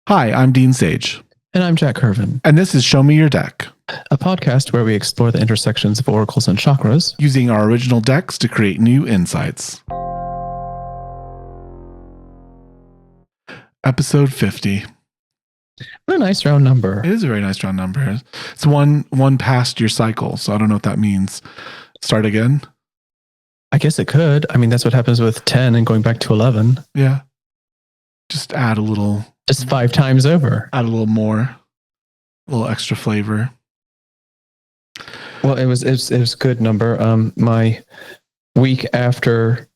Hi, I'm Dean Sage. And I'm Jack Hervin. And this is Show Me Your Deck, a podcast where we explore the intersections of oracles and chakras, using our original decks to create new insights. Episode 50. What a nice round number. It is a very nice round number. It's one past your cycle, so I don't know what that means. Start again? I guess it could. I mean, that's what happens with 10 and going back to 11. Yeah. Just add a little. Just 5 times over. Add a little more. A little extra flavor. Well, it was a good number. My week after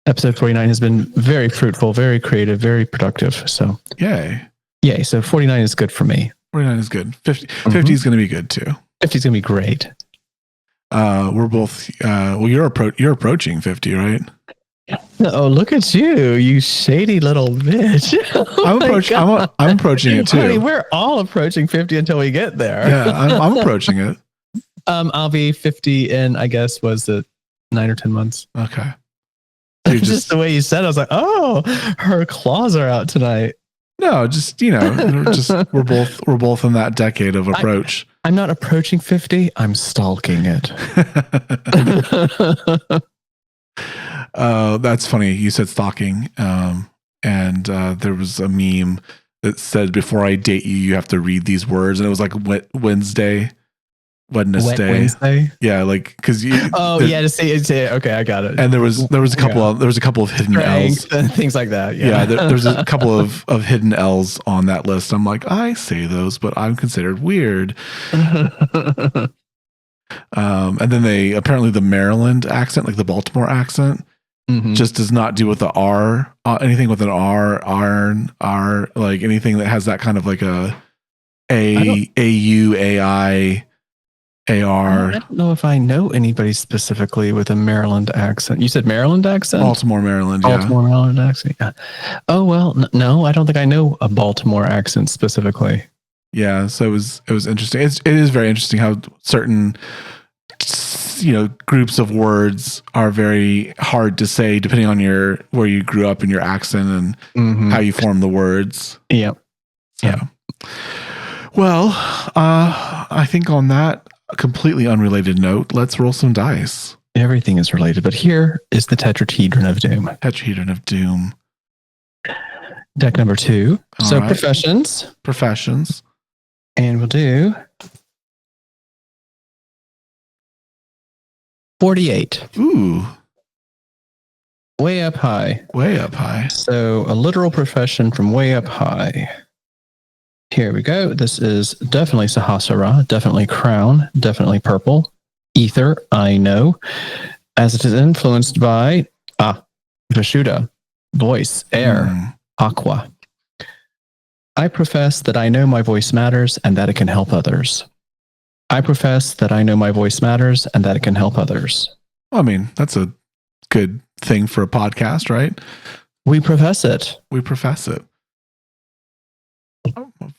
episode 49 has been very fruitful, very creative, very productive. So yay. So 49 is good for me. 49 is good. 50 is going to be good too. 50 is going to be great. We're both you're approaching 50, right? Oh, look at you shady little bitch. I'm approaching it too. Honey, we're all approaching 50 until we get there. Yeah, I'm approaching it. I'll be 50 in, I guess, was it 9 or 10 months? Okay. So just the way you said it, I was like, oh, her claws are out tonight. No, just, we're both in that decade of approach. I'm not approaching 50. I'm stalking it. That's funny. You said stalking. And there was a meme that said, before I date you, you have to read these words. And it was like Wednesday. Yeah, like because you. Oh yeah, to see it. Okay, I got it. And there was a couple of hidden L's and things like that. Yeah, there's a couple of hidden L's on that list. I'm like, I say those, but I'm considered weird. And then apparently the Maryland accent, like the Baltimore accent, just does not do with the R. Anything with an R, like anything that has that kind of like a U, AI. AR. I don't know if I know anybody specifically with a Maryland accent. You said Maryland accent? Baltimore, Maryland. Baltimore, Maryland accent. Yeah. Oh, well, no, I don't think I know a Baltimore accent specifically. Yeah. So it was interesting. It is very interesting how certain, groups of words are very hard to say depending on where you grew up and your accent and how you form the words. Yep. So, yeah. Well, I think on that, a completely unrelated note, let's roll some dice. Everything is related, but here is the Tetrahedron of Doom. Tetrahedron of Doom. Deck number 2. All so right. Professions. And we'll do 48. Ooh. Way up high. Way up high. So a literal profession from way up high. Here we go. This is definitely Sahasura, definitely crown, definitely purple. Ether, I know. As it is influenced by Vishuda, voice, air, aqua. I profess that I know my voice matters and that it can help others. I profess that I know my voice matters and that it can help others. I mean, that's a good thing for a podcast, right? We profess it. We profess it.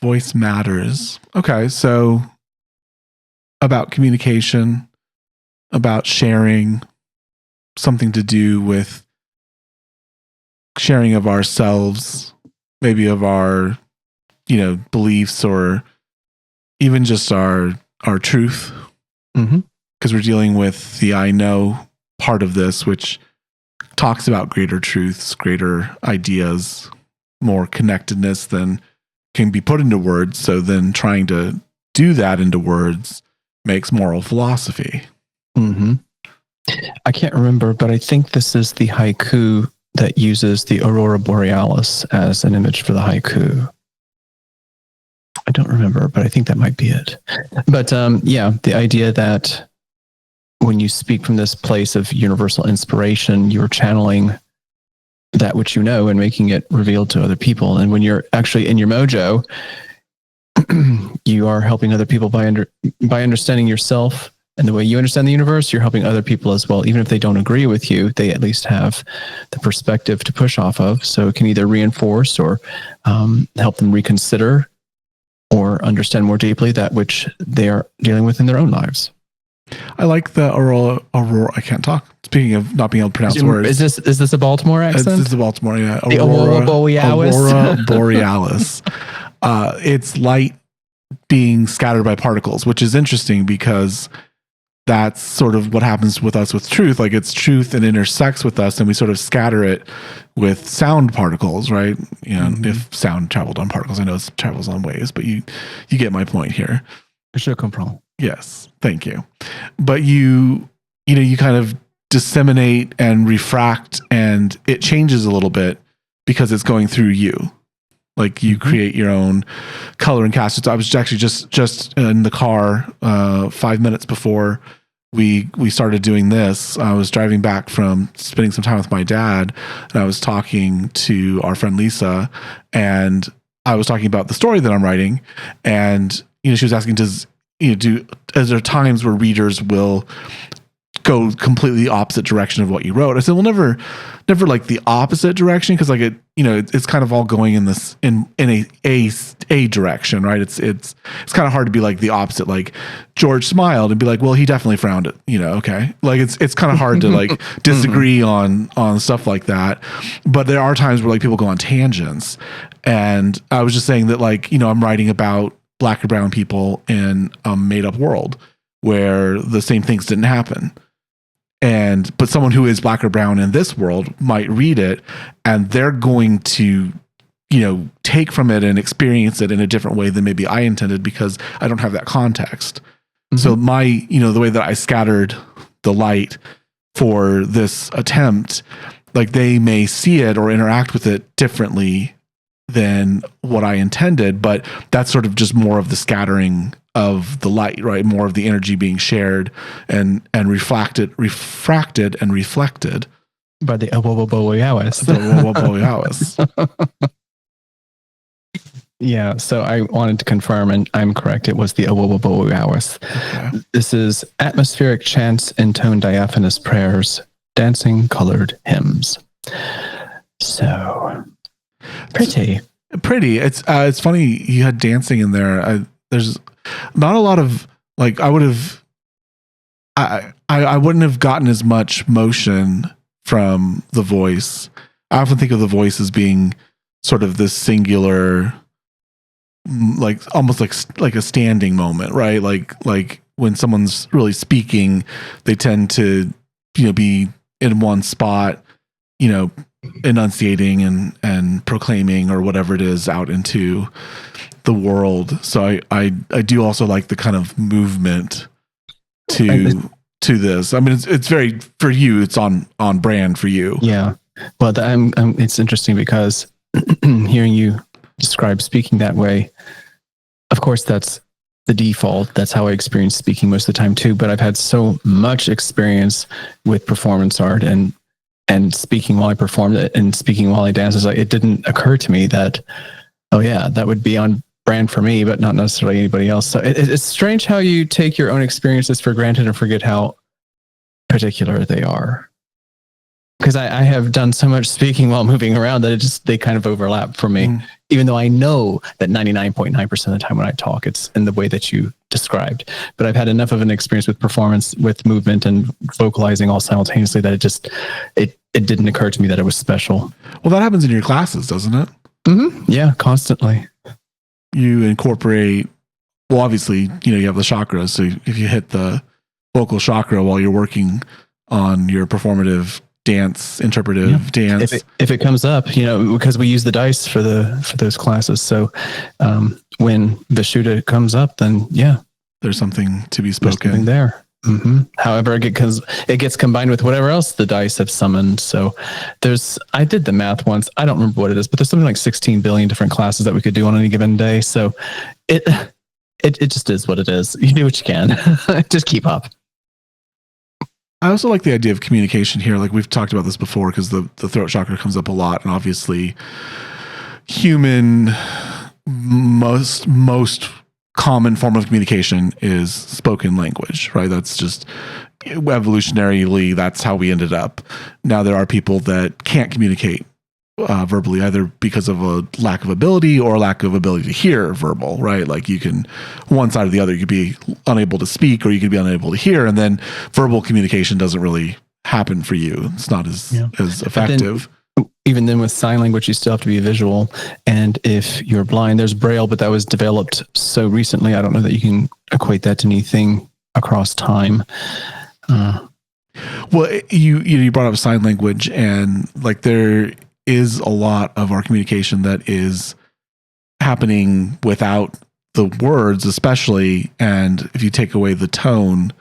Voice matters. Okay, so about communication, about sharing, something to do with sharing of ourselves, maybe of our, beliefs or even just our truth. Because we're dealing with the I know part of this, which talks about greater truths, greater ideas, more connectedness than can be put into words. So then trying to do that into words makes moral philosophy. I can't remember, but I think this is the haiku that uses the Aurora Borealis as an image for the haiku. I don't remember, but I think that might be it. But the idea that when you speak from this place of universal inspiration, you're channeling that which you know and making it revealed to other people. And when you're actually in your mojo, you are helping other people by understanding yourself and the way you understand the universe. You're helping other people as well. Even if they don't agree with you, they at least have the perspective to push off of. So it can either reinforce or help them reconsider or understand more deeply that which they are dealing with in their own lives. I like the Aurora. I can't talk. Speaking of not being able to pronounce words. Is this a Baltimore accent? This is a Baltimore, yeah. The Aurora Borealis. Aurora Borealis. It's light being scattered by particles, which is interesting because that's sort of what happens with us with truth. Like it's truth and intersects with us, and we sort of scatter it with sound particles, right? You know, if sound traveled on particles, I know it travels on waves, but you get my point here. Je comprends. Yes, thank you. But you kind of disseminate and refract, and it changes a little bit because it's going through you. Like you create your own color and cast. I was actually just in the car 5 minutes before we started doing this. I was driving back from spending some time with my dad, and I was talking to our friend Lisa, and I was talking about the story that I'm writing, and she was asking, is there times where readers will go completely opposite direction of what you wrote? I said, well, never like the opposite direction, because like it's kind of all going in this in a direction, right? It's kind of hard to be like the opposite. Like George smiled and be like, well, he definitely frowned it. Okay, like it's kind of hard to like disagree on stuff like that. But there are times where like people go on tangents, and I was just saying that like I'm writing about Black or brown people in a made up world where the same things didn't happen. But someone who is Black or brown in this world might read it, and they're going to, take from it and experience it in a different way than maybe I intended, because I don't have that context. So my, the way that I scattered the light for this attempt, like they may see it or interact with it differently than what I intended, but that's sort of just more of the scattering of the light, right? More of the energy being shared and refracted and reflected by the Aurora Borealis. Yeah, so I wanted to confirm, and I'm correct. It was the Aurora Borealis. Okay. This is atmospheric chants, intoned diaphanous prayers, dancing colored hymns. So pretty. It's funny you had dancing in there. There's not a lot of like I wouldn't have gotten as much motion from the voice. I often think of the voice as being sort of this singular, like almost like a standing moment, right? Like when someone's really speaking, they tend to be in one spot, enunciating and proclaiming or whatever it is out into the world. So I do also like the kind of movement to this. I mean, it's very, for you, it's on brand for you. Yeah. Well, it's interesting because hearing you describe speaking that way, of course, that's the default. That's how I experience speaking most of the time too. But I've had so much experience with performance art and speaking while I performed it and speaking while I danced. It didn't occur to me that, oh yeah, that would be on brand for me, but not necessarily anybody else. So it's strange how you take your own experiences for granted and forget how particular they are. Because I have done so much speaking while moving around that they kind of overlap for me, even though I know that 99.9% of the time when I talk, it's in the way that you described. But I've had enough of an experience with performance, with movement and vocalizing all simultaneously that it didn't occur to me that it was special. Well, that happens in your classes, doesn't it? Mm-hmm. Yeah, constantly. You incorporate, well, obviously, you have the chakras. So if you hit the vocal chakra while you're working on your performative dance, interpretive dance. If it comes up, because we use the dice for those classes. So when Vishuda comes up, then there's something to be spoken. There's something there. Mm-hmm. However, it gets combined with whatever else the dice have summoned. So I did the math once. I don't remember what it is, but there's something like 16 billion different classes that we could do on any given day. So it just is what it is. You do what you can. Just keep up. I also like the idea of communication here. Like we've talked about this before, because the throat chakra comes up a lot, and obviously human most common form of communication is spoken language, right? That's just evolutionarily, that's how we ended up. Now there are people that can't communicate verbally, either because of a lack of ability or lack of ability to hear verbal, right? Like you can, one side or the other, you could be unable to speak or you could be unable to hear. And then verbal communication doesn't really happen for you. It's not as effective. Even then with sign language, you still have to be visual. And if you're blind, there's Braille, but that was developed so recently. I don't know that you can equate that to anything across time. Well, you brought up sign language, and like there is a lot of our communication that is happening without the words, especially. And if you take away the tone,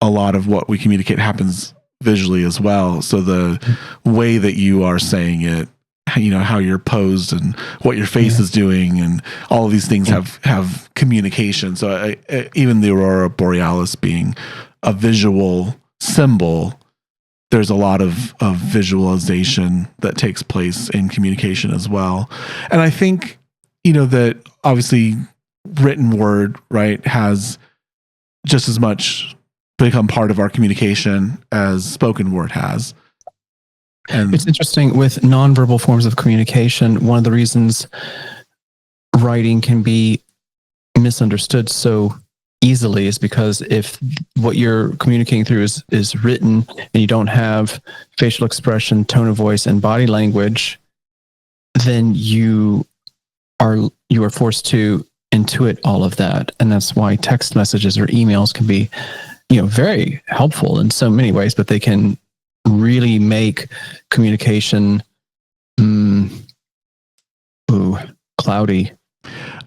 a lot of what we communicate happens visually as well. So the way that you are saying it, how you're posed and what your face is doing, and all of these things have communication. So even the Aurora Borealis being a visual symbol, there's a lot of visualization that takes place in communication as well. And I think, that obviously written word, right, has just as much become part of our communication as spoken word has. And it's interesting with nonverbal forms of communication. One of the reasons writing can be misunderstood so easily is because if what you're communicating through is written and you don't have facial expression, tone of voice, and body language, then you are forced to intuit all of that. And that's why text messages or emails can be, very helpful in so many ways, but they can really make communication cloudy.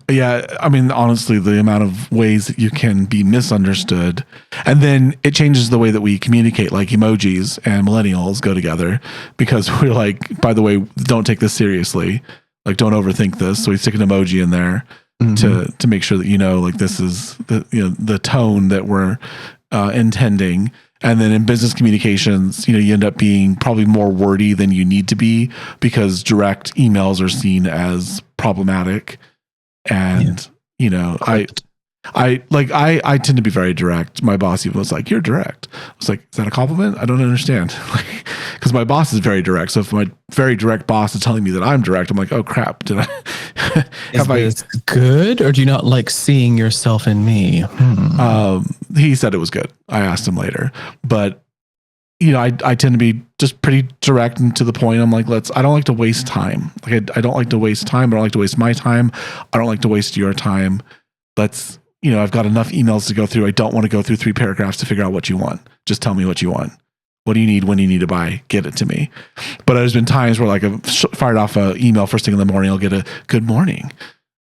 Yeah, I mean, honestly, the amount of ways that you can be misunderstood, and then it changes the way that we communicate. Like emojis and millennials go together because we're like, by the way, don't take this seriously. Like, don't overthink this. So we stick an emoji in there to make sure that like this is the tone that we're intending. And then in business communications, you end up being probably more wordy than you need to be because direct emails are seen as problematic. And, I tend to be very direct. My boss even was like, "You're direct." I was like, "Is that a compliment? I don't understand." Because my boss is very direct. So if my very direct boss is telling me that I'm direct, I'm like, "Oh crap. Did I, is this good? Or do you not like seeing yourself in me?" He said it was good. I asked him later, but I tend to be just pretty direct and to the point. I'm like, I don't like to waste time. Like I don't like to waste time. I don't like to waste my time. I don't like to waste your time. I've got enough emails to go through. I don't want to go through 3 paragraphs to figure out what you want. Just tell me what you want. What do you need? When do you need to buy? Get it to me. But there's been times where I've fired off an email first thing in the morning. I'll get a good morning.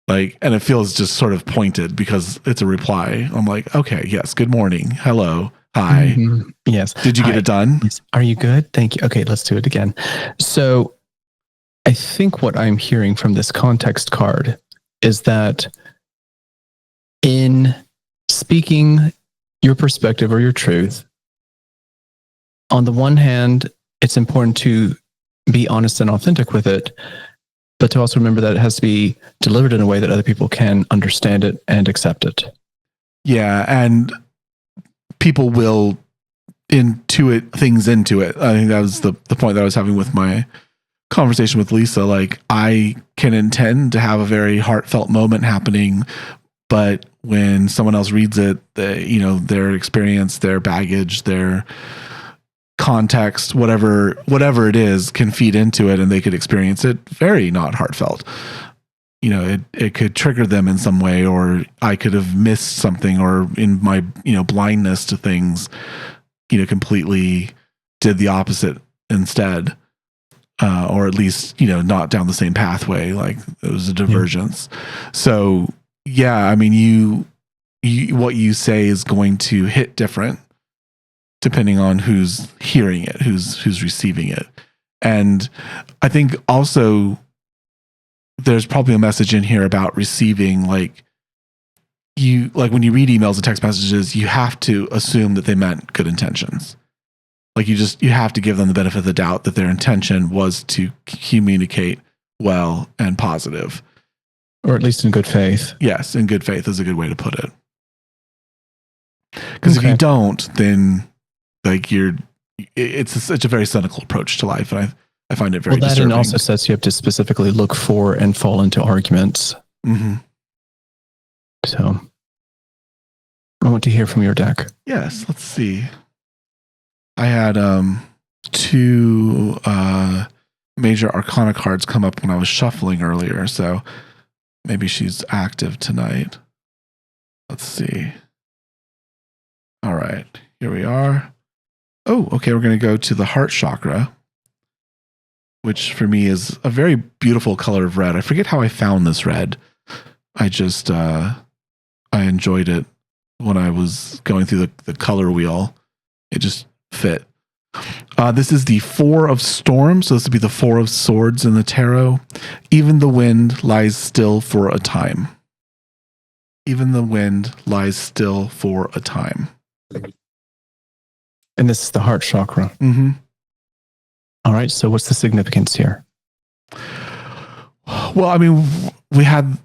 And it feels just sort of pointed because it's a reply. I'm like, okay, yes. Good morning. Hello. Hi. Mm-hmm. Yes. Did you get it done? Yes. Are you good? Thank you. Okay, let's do it again. So I think what I'm hearing from this context card is that in speaking your perspective or your truth, on the one hand, it's important to be honest and authentic with it, but to also remember that it has to be delivered in a way that other people can understand it and accept it. Yeah, and people will intuit things into it. I think that was the point that I was having with my conversation with Lisa. Like, I can intend to have a very heartfelt moment happening, but when someone else reads it, their experience, their baggage, their context, whatever it is, can feed into it, and they could experience it very not heartfelt. It could trigger them in some way, or I could have missed something, or in my blindness to things, completely did the opposite instead, or at least not down the same pathway. Like it was a divergence. Yeah. So yeah, I mean, you what you say is going to hit different depending on who's hearing it, who's receiving it. And I think also there's probably a message in here about receiving, when you read emails and text messages, you have to assume that they meant good intentions. Like you have to give them the benefit of the doubt that their intention was to communicate well and positive. Or at least in good faith. Yes, in good faith is a good way to put it. Because if you don't, then it's such a very cynical approach to life. And I find it very that disturbing. also sets you up to specifically look for and fall into arguments. Mm-hmm. So I want to hear from your deck. Yes, let's see. I had 2 major arcana cards come up when I was shuffling earlier, so maybe she's active tonight. Let's see. All right, here we are. Oh, okay, we're going to go to the heart chakra, which for me is a very beautiful color of red. I forget how I found this red. I just, I enjoyed it when I was going through the color wheel. It just fit. This is the 4 of storms. So this would be the 4 of swords in the tarot. Even the wind lies still for a time. Even the wind lies still for a time. And this is the heart chakra. Mm-hmm. All right. So what's the significance here? Well, I mean, we had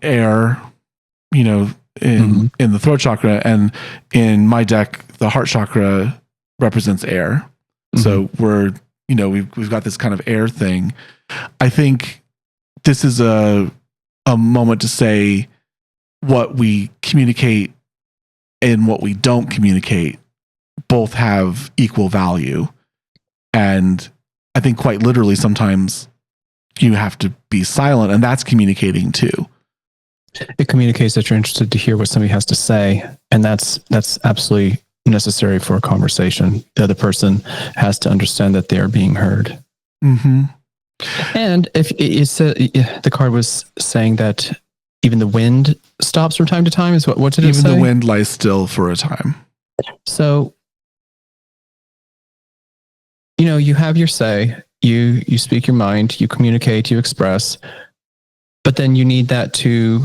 air, in the throat chakra, and in my deck, the heart chakra represents air. Mm-hmm. So we're, we've got this kind of air thing. I think this is a moment to say what we communicate and what we don't communicate both have equal value. And I think quite literally sometimes you have to be silent, and that's communicating too. It communicates that you're interested to hear what somebody has to say, and that's absolutely necessary for a conversation. The other person has to understand that they are being heard. Mm-hmm. And if the card was saying that even the wind stops from time to time, is what did it say? Even the wind lies still for a time. So, you have your say, you speak your mind, you communicate, you express, but then you need that to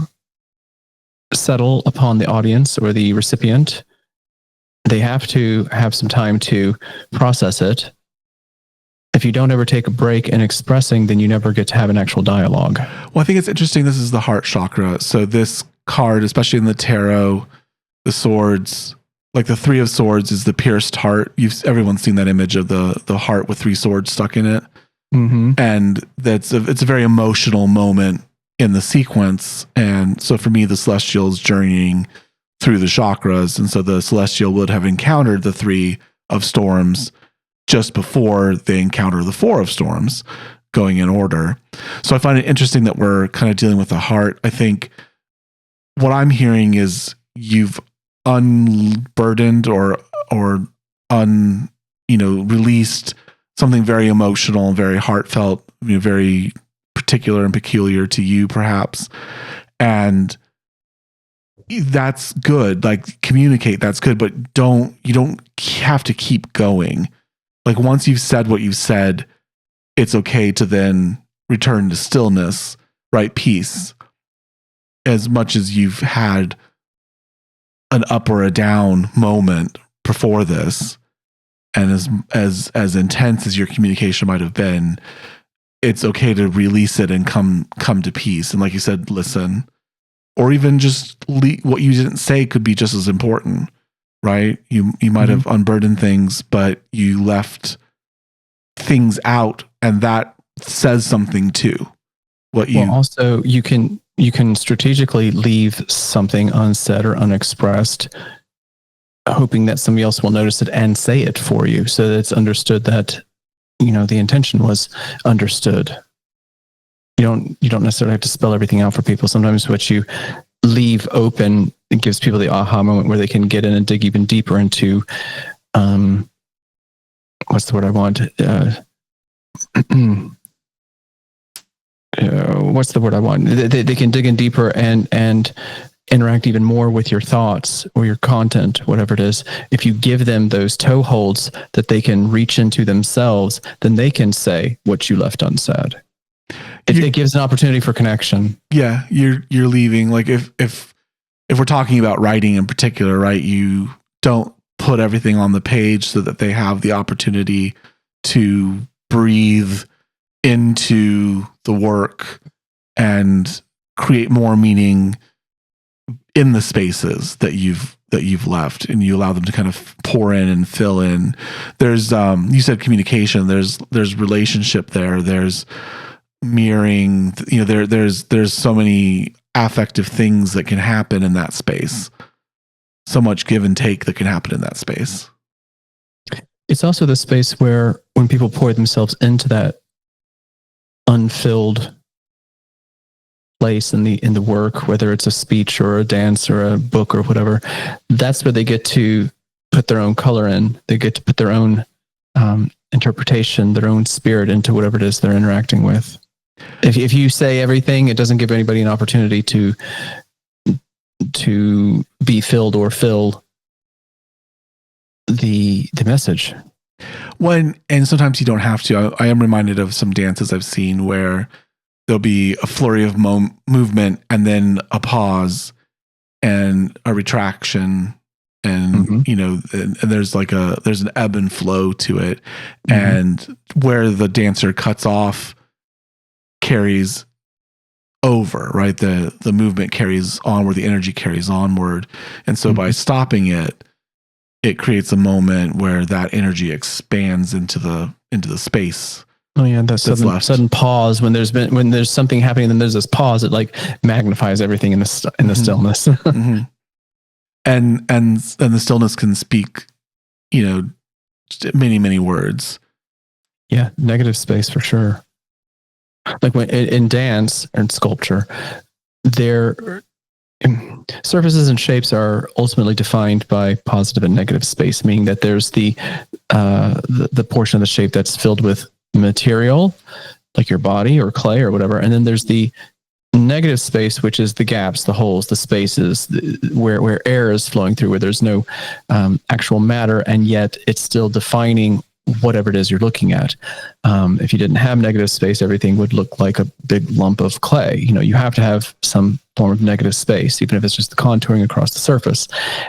settle upon the audience or the recipient. They have to have some time to process it. If you don't ever take a break in expressing, then you never get to have an actual dialogue. Well, I think it's interesting. This is the heart chakra. So this card, especially in the tarot, the swords, like the 3 of swords is the pierced heart. Everyone's seen that image of the heart with 3 swords stuck in it. Mm-hmm. And it's a very emotional moment in the sequence. And so for me, the celestial is journeying through the chakras. And so the celestial would have encountered the 3 of storms just before they encounter the 4 of storms, going in order. So I find it interesting that we're kind of dealing with the heart. I think what I'm hearing is you've unburdened or released something very emotional and very heartfelt, very particular and peculiar to you, perhaps. And that's good. Like, communicate, that's good, but you don't have to keep going. Like, once you've said what you've said, it's okay to then return to stillness, right? Peace. As much as you've had an up or a down moment before this, and as intense as your communication might have been, it's okay to release it and come to peace. And like you said, listen, or even just what you didn't say could be just as important, right? You might have unburdened things, but you left things out, and that says something too. Also, you can strategically leave something unsaid or unexpressed, hoping that somebody else will notice it and say it for you, so that it's understood that the intention was understood. You don't necessarily have to spell everything out for people. Sometimes what you leave open, it gives people the aha moment where they can get in and dig even deeper into what's the word I want? What's the word I want? They can dig in deeper and interact even more with your thoughts or your content, whatever it is. If you give them those toeholds that they can reach into themselves, then they can say what you left unsaid. It gives an opportunity for connection. Yeah, you're leaving. Like if we're talking about writing in particular, right? You don't put everything on the page so that they have the opportunity to breathe into the work and create more meaning in the spaces that you've that you've left, and you allow them to kind of pour in and fill in. There's you said communication, there's relationship there, there's mirroring, you know, there's so many affective things that can happen in that space. So much give and take that can happen in that space. It's also the space where when people pour themselves into that unfilled place in the work, whether it's a speech or a dance or a book or whatever, that's where they get to put their own color in. They get to put their own interpretation, their own spirit into whatever it is they're interacting with. If you say everything, it doesn't give anybody an opportunity to be filled or fill the message. And sometimes you don't have to. I am reminded of some dances I've seen where there'll be a flurry of movement and then a pause and a retraction, and you know, and there's an ebb and flow to it, and where the dancer cuts off carries over, right? The movement carries onward, the energy carries onward, and so by stopping it creates a moment where that energy expands into the space. Oh yeah, that sudden pause when there's something happening, then there's this pause. It like magnifies everything in the stillness. and the stillness can speak, you know, many words. Yeah, negative space for sure. Like when in dance and sculpture, their surfaces and shapes are ultimately defined by positive and negative space, meaning that there's the portion of the shape that's filled with material, like your body or clay or whatever, and then there's the negative space, which is the gaps, the holes, the spaces where air is flowing through, where there's no actual matter, and yet it's still defining whatever it is you're looking at. If you didn't have negative space, everything would look like a big lump of clay. You know, you have to have some form of negative space, even if it's just the contouring across the surface.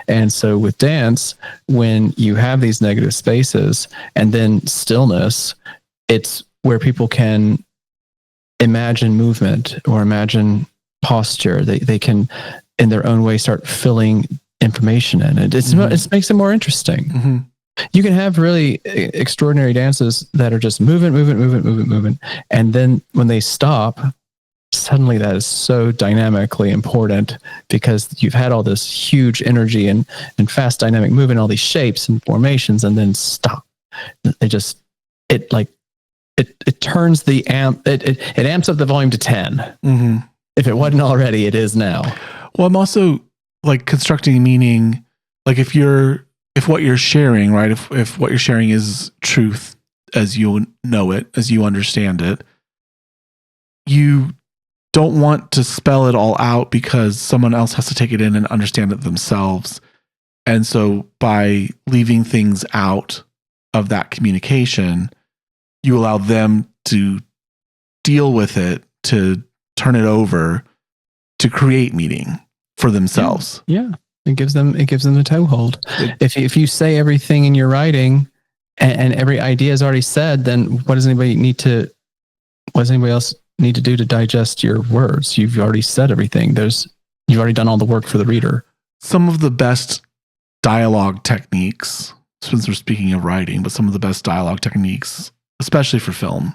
And so with dance, when you have these negative spaces and then stillness, it's where people can imagine movement or imagine posture. They can, in their own way, start filling information in it. It makes it more interesting. You can have really extraordinary dances that are just moving. And then when they stop, suddenly that is so dynamically important because you've had all this huge energy and fast dynamic movement, all these shapes and formations, and then stop. It turns the amp, it amps up the volume to 10. If it wasn't already, it is now. Well, I'm also like constructing meaning, like if what you're sharing, right? If what you're sharing is truth as you know it, as you understand it, you don't want to spell it all out because someone else has to take it in and understand it themselves. And so by leaving things out of that communication, you allow them to deal with it, to turn it over, to create meaning for themselves. Yeah. It gives them a toehold. If you say everything in your writing and every idea is already said, then what does anybody else need to do to digest your words? You've already said everything. You've already done all the work for the reader. Some of the best dialogue techniques, since we're speaking of writing, but some of the best dialogue techniques, especially for film,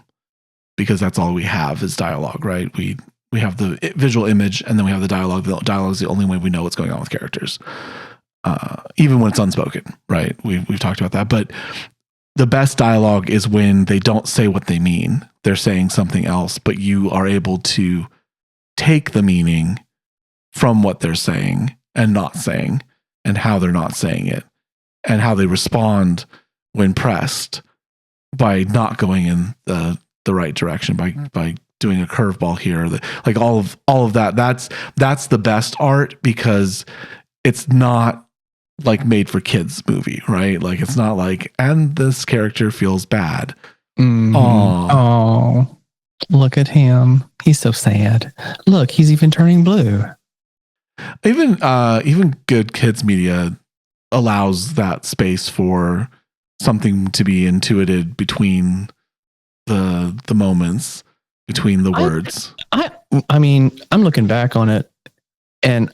because that's all we have is dialogue, right? We have the visual image and then we have the dialogue. The dialogue is the only way we know what's going on with characters, even when it's unspoken, right? We've talked about that. But the best dialogue is when they don't say what they mean. They're saying something else, but you are able to take the meaning from what they're saying and not saying, and how they're not saying it, and how they respond when pressed by not going in the right direction, by doing a curveball here, like all of that. That's the best art, because it's not like made for kids movie, right? Like it's not like, and this character feels bad. Oh, look at him. He's so sad. Look, he's even turning blue. Even good kids media allows that space for something to be intuited between the moments, between the words. I mean, I'm looking back on it, and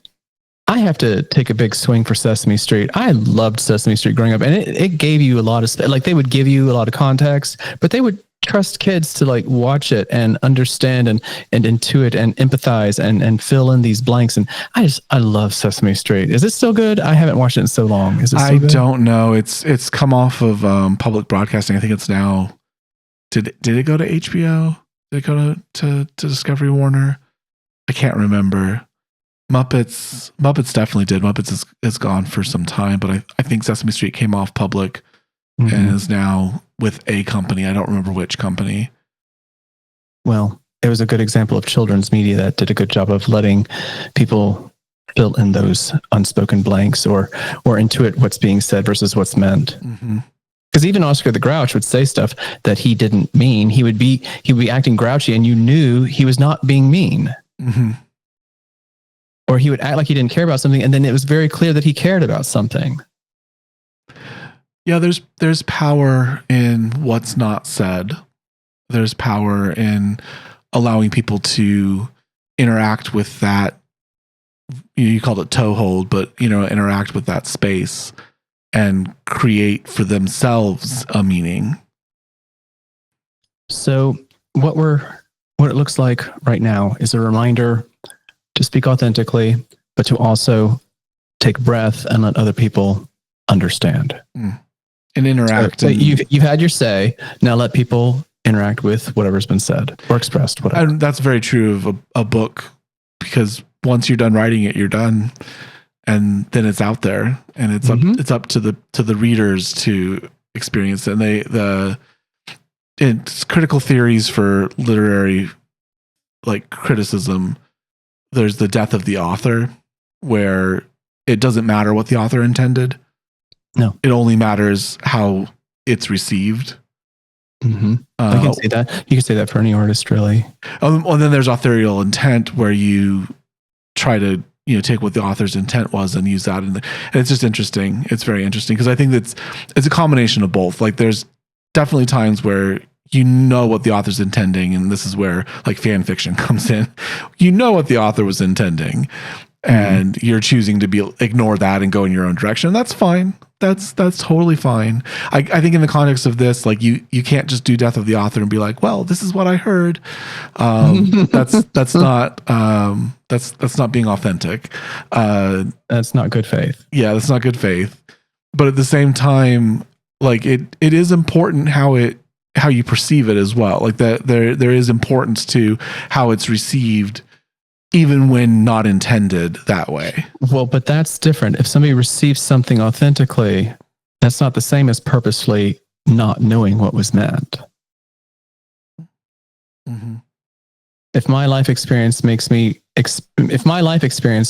I have to take a big swing for Sesame Street. I loved Sesame Street growing up, and it gave you a lot of, like, they would give you a lot of context, but they would trust kids to like watch it and understand and intuit and empathize and fill in these blanks. And I love Sesame Street. Is it still good? I haven't watched it in so long. Is it still good? don't know. It's come off of public broadcasting. I think it's now. Did it go to HBO? Did it go to Discovery Warner? I can't remember. Muppets definitely did. Muppets is gone for some time, but I think Sesame Street came off public and is now with a company. I don't remember which company. Well, it was a good example of children's media that did a good job of letting people fill in those unspoken blanks or intuit what's being said versus what's meant. Because even Oscar the Grouch would say stuff that he didn't mean. He would be acting grouchy, and you knew he was not being mean. Or he would act like he didn't care about something, and then it was very clear that he cared about something. Yeah, there's power in what's not said. There's power in allowing people to interact with that. You called it toehold, but interact with that space and create for themselves a meaning. So what it looks like right now is a reminder to speak authentically, but to also take breath and let other people understand and interact. So you've had your say. Now let people interact with whatever's been said or expressed. Whatever. And that's very true of a book, because once you're done writing it, you're done, and then it's out there, and it's up to the readers to experience it. And it's critical theories for literary like criticism. There's the death of the author, where it doesn't matter what the author intended. No, it only matters how it's received. I can say that. You can say that for any artist, really. Well, then there's authorial intent, where you try to take what the author's intent was and use that. And it's just interesting. It's very interesting, because I think it's a combination of both. Like, there's definitely times where what the author's intending, and this is where like fan fiction comes in. What the author was intending, and you're choosing to ignore that and go in your own direction. That's fine. That's totally fine. I think in the context of this, like you can't just do death of the author and be like, well, this is what I heard. That's not being authentic. That's not good faith. Yeah, that's not good faith. But at the same time, like it is important how you perceive it as well. Like that there is importance to how it's received, even when not intended that way. Well, but that's different. If somebody receives something authentically, that's not the same as purposefully not knowing what was meant. If my life experience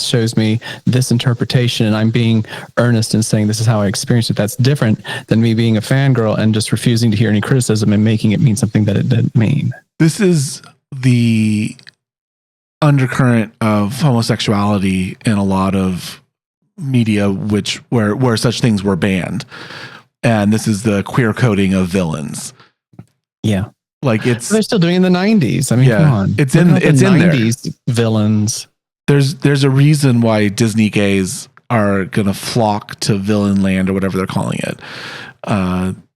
shows me this interpretation, and I'm being earnest in saying this is how I experienced it, that's different than me being a fangirl and just refusing to hear any criticism and making it mean something that it didn't mean. This is the undercurrent of homosexuality in a lot of media, where such things were banned. And this is the queer coding of villains. Yeah. Like they're still doing it in the 90s. I mean, come on. It's in there. 90s villains. There's a reason why Disney gays are going to flock to Villain Land, or whatever they're calling it.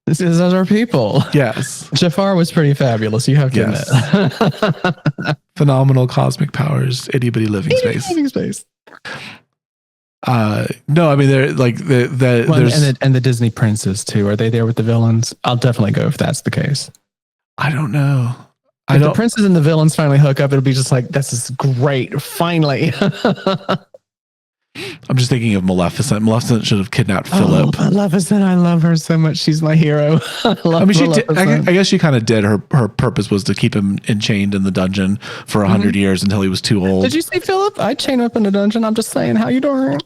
Those are people. Yes. Jafar was pretty fabulous. You have to admit. Phenomenal cosmic powers, itty bitty living space. No, I mean, they're like and the Disney princes too. Are they there with the villains? I'll definitely go if that's the case. I don't know. If the princes and the villains finally hook up, it'll be just like, this is great. Finally. I'm just thinking of Maleficent. Maleficent should have kidnapped Philip. Maleficent, I love her so much. She's my hero. I guess she kind of did. Her purpose was to keep him enchained in the dungeon for 100 years until he was too old. Did you see Philip? I'd chain him up in the dungeon. I'm just saying, how you doing?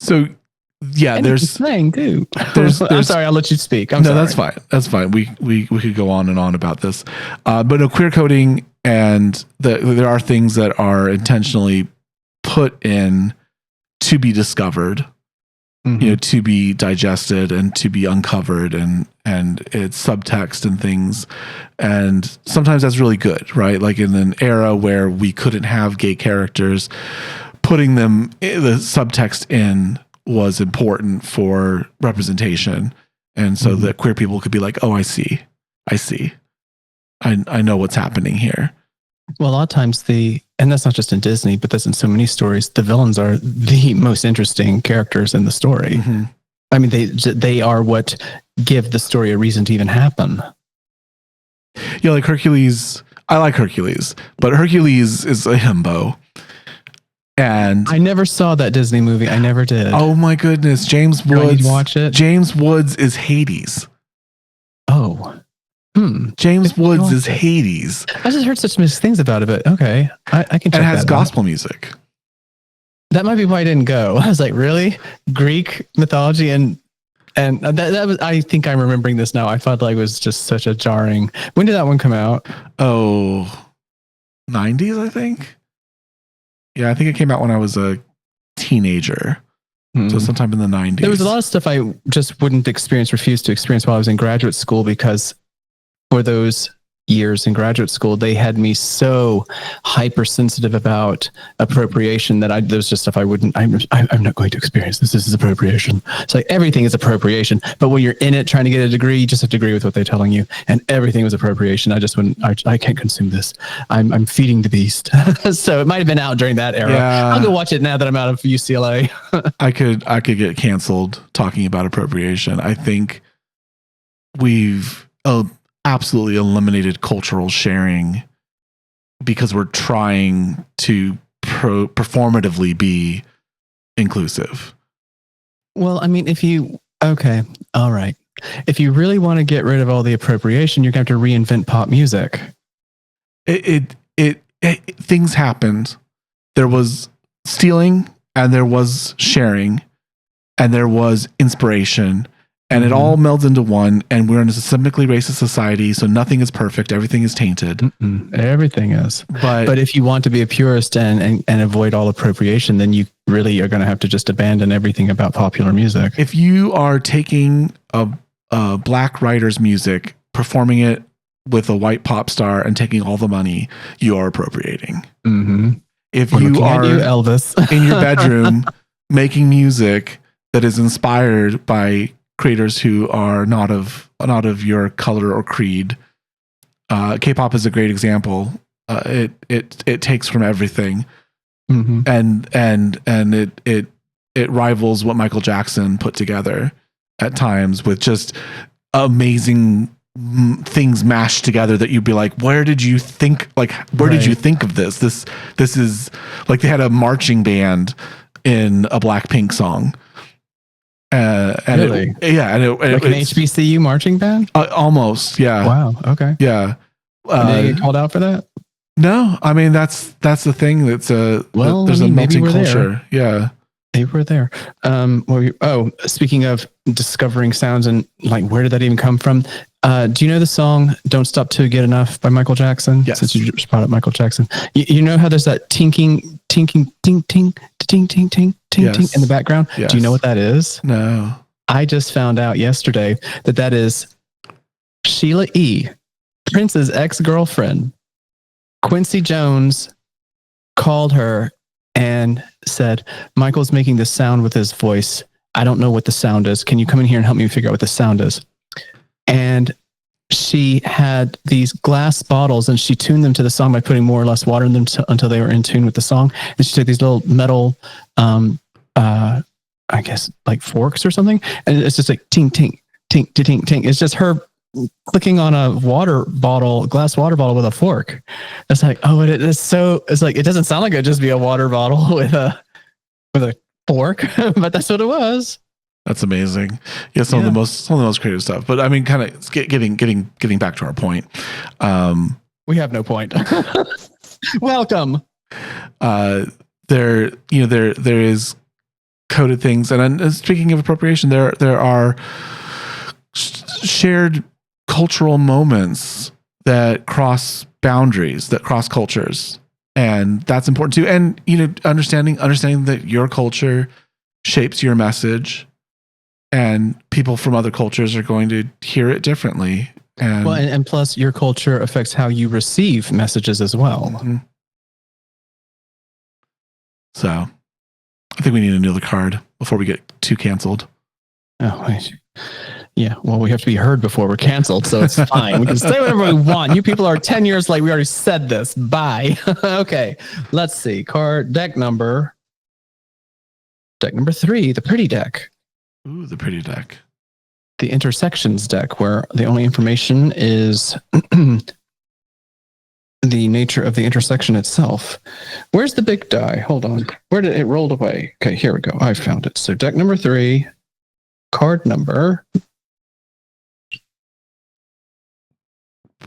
So, yeah, there's saying too. I'm sorry, I'll let you speak. No, that's fine. That's fine. We could go on and on about this, but no, queer coding, and there are things that are intentionally put in to be discovered, to be digested and to be uncovered, and it's subtext and things. And sometimes that's really good, right? Like in an era where we couldn't have gay characters, putting them, the subtext in was important for representation. And so that queer people could be like, oh, I see. I know what's happening here. Well, a lot of times and that's not just in Disney, but that's in so many stories, the villains are the most interesting characters in the story. Mm-hmm. I mean, they are what give the story a reason to even happen. Yeah, like Hercules. I like Hercules, but Hercules is a himbo. And I never saw that Disney movie. I never did. Oh my goodness. James Woods. Do I need to watch it? James Woods is Hades. Oh. James Woods is Hades. I just heard such mixed things about it, but okay. I can check that out. And it has gospel music. That might be why I didn't go. I was like, really? Greek mythology and that was, I think I'm remembering this now. I thought like it was just such a jarring. When did that one come out? Oh, 90s, I think. Yeah, I think it came out when I was a teenager. So sometime in the 90s. There was a lot of stuff I just refused to experience while I was in graduate school, because for those years in graduate school, they had me so hypersensitive about appropriation that there was just stuff I'm not going to experience. This is appropriation. It's like everything is appropriation, but when you're in it trying to get a degree, you just have to agree with what they're telling you, and everything was appropriation. I just wouldn't. I can't consume this. I'm feeding the beast. So it might have been out during that era. Yeah. I'll go watch it now that I'm out of UCLA. I could get canceled talking about appropriation. I think we've absolutely eliminated cultural sharing because we're trying to performatively be inclusive. Well, I mean, if you really want to get rid of all the appropriation, you're going to have to reinvent pop music. Things happened. There was stealing, and there was sharing, and there was inspiration. And it all melds into one, and we're in a systemically racist society, so nothing is perfect. Everything is tainted. Everything is. But if you want to be a purist and avoid all appropriation, then you really are going to have to just abandon everything about popular music. If you are taking a black writer's music, performing it with a white pop star, and taking all the money, you are appropriating. Mm-hmm. If you are Elvis in your bedroom making music that is inspired by creators who are not of your color or creed. K-pop is a great example. It takes from everything, and it rivals what Michael Jackson put together at times, with just amazing things mashed together that you'd be like, where did you think? Like, where did you think of this? This is like they had a marching band in a Blackpink song. And really? Like an HBCU marching band? Almost, yeah. Wow. Okay. Yeah. Did they get called out for that? No, I mean that's the thing. There's a melting culture. Yeah. They were there. Speaking of discovering sounds and like, where did that even come from? Do you know the song "Don't Stop Till You Get Enough" by Michael Jackson? Yes. Since you just brought up Michael Jackson, you know how there's that tinking, ting, ting, ting, ting, ting, ting, ting in the background. Yes. Do you know what that is? No. I just found out yesterday that is Sheila E., Prince's ex-girlfriend. Quincy Jones called her and said, "Michael's making this sound with his voice. I don't know what the sound is. Can you come in here and help me figure out what the sound is?" And she had these glass bottles, and she tuned them to the song by putting more or less water in them until they were in tune with the song. And she took these little metal, I guess like forks or something, and it's just like ting, ting, ting, ting, ting. It's just her clicking on a glass water bottle with a fork. It's like, it's like, it doesn't sound like it'd just be a water bottle with a fork, but that's what it was. That's amazing. Yeah, some of the most creative stuff. But I mean, kind of getting back to our point. We have no point. Welcome. There is coded things, and speaking of appropriation, there are shared cultural moments that cross boundaries, that cross cultures, and that's important too. And understanding that your culture shapes your message, And people from other cultures are going to hear it differently. And plus your culture affects how you receive messages as well. Mm-hmm. So I think we need another card before we get too canceled. Oh, wait. Yeah, well, we have to be heard before we're canceled, so it's fine. We can say whatever we want. You people are 10 years late. We already said this. Bye. Okay, let's see. Deck number 3, the pretty deck. Ooh, the pretty deck. The intersections deck, where the only information is the nature of the intersection itself. Where's the big die? Hold on. Where did it roll away? Okay, here we go. I found it. So deck number 3, card number.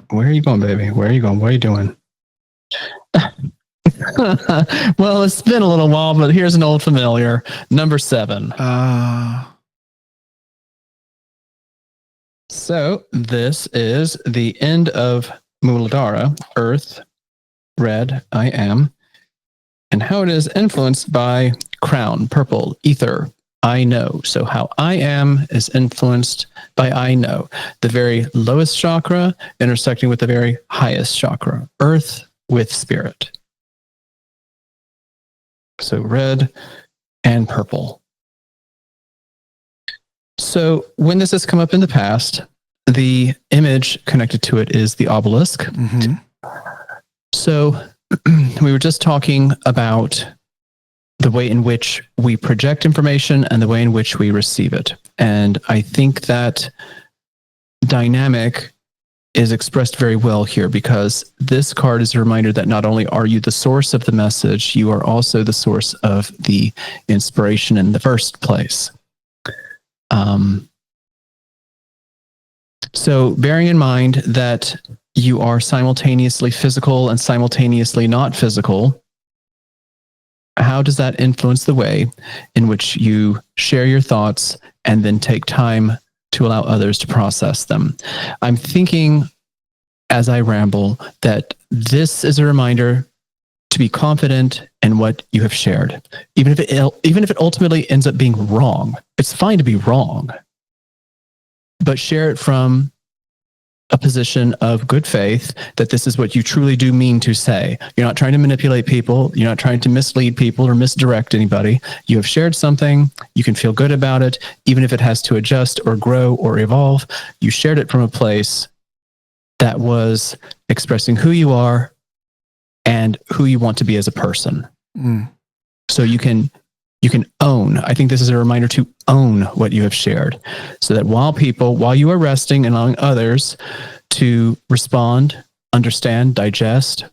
Where are you going, baby? Where are you going? What are you doing? Well, it's been a little while, but here's an old familiar. Number 7. So this is the end of Muladara, Earth, red, I am, and how it is influenced by crown, purple, ether, I know. So how I am is influenced by I know. The very lowest chakra intersecting with the very highest chakra. Earth with spirit. So red and purple. So when this has come up in the past, the image connected to it is the obelisk. Mm-hmm. So we were just talking about the way in which we project information and the way in which we receive it. And I think that dynamic is expressed very well here, because this card is a reminder that not only are you the source of the message, you are also the source of the inspiration in the first place. So bearing in mind that you are simultaneously physical and simultaneously not physical, how does that influence the way in which you share your thoughts and then take time to allow others to process them? I'm thinking, as I ramble, that this is a reminder to be confident in what you have shared. Even if it ultimately ends up being wrong, it's fine to be wrong, but share it from a position of good faith that this is what you truly do mean to say. You're not trying to manipulate people. You're not trying to mislead people or misdirect anybody. You have shared something. You can feel good about it, even if it has to adjust or grow or evolve. You shared it from a place that was expressing who you are and who you want to be as a person. Mm. So you can own. I think this is a reminder to own what you have shared, so that while you are resting and allowing others to respond, understand, digest,